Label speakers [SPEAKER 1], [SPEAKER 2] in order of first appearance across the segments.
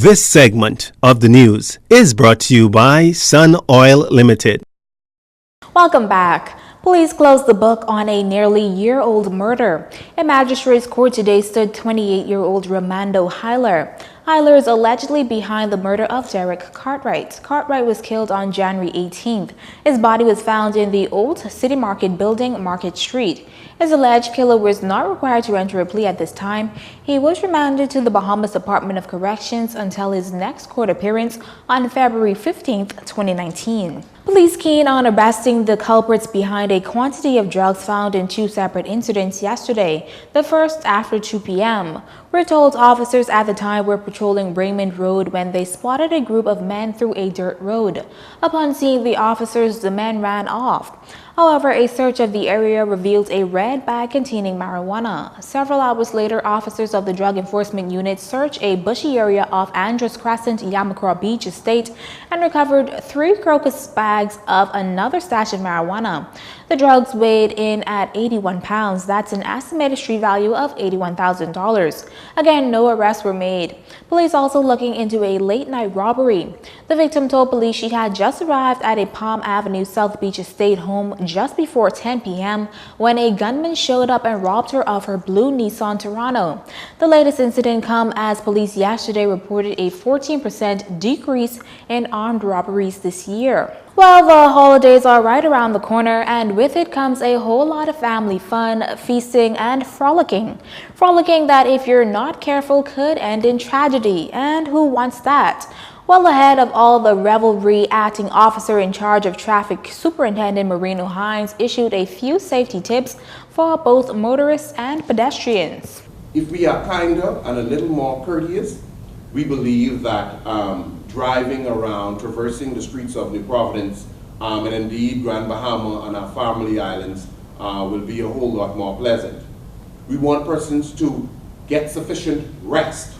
[SPEAKER 1] This segment of the news is brought to you by Sun Oil Limited.
[SPEAKER 2] Welcome back. Police closed the book on a nearly year-old murder. A magistrate's court today stood 28-year-old Romando Hyler. Hyler is allegedly behind the murder of Derek Cartwright. Cartwright was killed on January 18th. His body was found in the old City Market building, Market Street. His alleged killer was not required to enter a plea at this time. He was remanded to the Bahamas Department of Corrections until his next court appearance on February 15th, 2019. Police keen on arresting the culprits behind a quantity of drugs found in two separate incidents yesterday, the first after 2 p.m. We're told officers at the time were patrolling Raymond Road when they spotted a group of men through a dirt road. Upon seeing the officers, the men ran off. However, a search of the area revealed a red bag containing marijuana. Several hours later, officers of the Drug Enforcement Unit searched a bushy area off Andros Crescent, Yamakura Beach Estate and recovered 3 crocus bags of another stash of marijuana. The drugs weighed in at 81 pounds. That's an estimated street value of $81,000. Again, no arrests were made. Police also looking into a late-night robbery. The victim told police she had just arrived at a Palm Avenue South Beach Estate home just before 10 p.m. when a gunman showed up and robbed her of her blue Nissan Terrano. The latest incident come as police yesterday reported a 14% decrease in armed robberies this year. Well, the holidays are right around the corner, and with it comes a whole lot of family fun, feasting, and frolicking. Frolicking that, if you're not careful, could end in tragedy. And who wants that? Well, ahead of all the revelry, acting officer in charge of traffic, Superintendent Marino Hines, issued a few safety tips for both motorists and pedestrians.
[SPEAKER 3] If we are kinder and a little more courteous, we believe that driving around, traversing the streets of New Providence, and indeed Grand Bahama and our family islands will be a whole lot more pleasant. We want persons to get sufficient rest.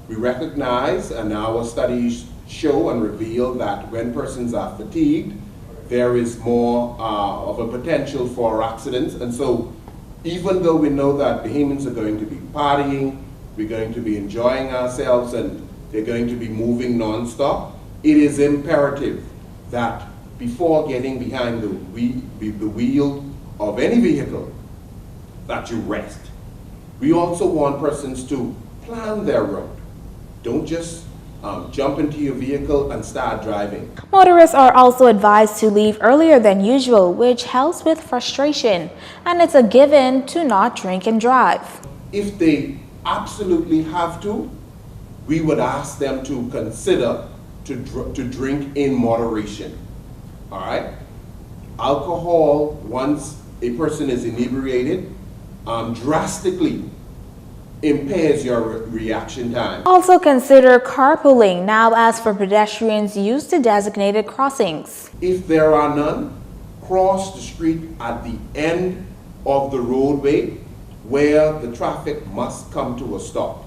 [SPEAKER 3] We recognize, and our studies show and reveal, that when persons are fatigued, there is more of a potential for accidents. And so, even though we know that Bahamians are going to be partying, we're going to be enjoying ourselves, and they're going to be moving non-stop, it is imperative that before getting behind the wheel of any vehicle, that you rest. We also want persons to plan their route. Don't just jump into your vehicle and start driving.
[SPEAKER 2] Motorists are also advised to leave earlier than usual, which helps with frustration. And it's a given to not drink and drive.
[SPEAKER 3] If they absolutely have to, we would ask them to consider to drink in moderation. All right? Alcohol, once a person is inebriated, drastically impairs your reaction time.
[SPEAKER 2] Also consider carpooling. Now, as for pedestrians, use the designated crossings.
[SPEAKER 3] If there are none, cross the street at the end of the roadway where the traffic must come to a stop.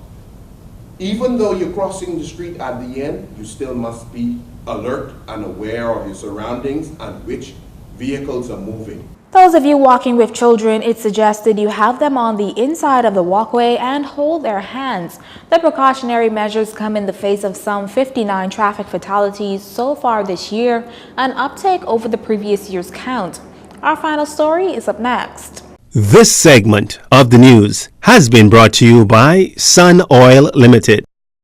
[SPEAKER 3] Even though you're crossing the street at the end, you still must be alert and aware of your surroundings and which vehicles are moving.
[SPEAKER 2] Those of you walking with children, it's suggested you have them on the inside of the walkway and hold their hands. The precautionary measures come in the face of some 59 traffic fatalities so far this year, an uptake over the previous year's count. Our final story is up next.
[SPEAKER 1] This segment of the news has been brought to you by Sun Oil Limited.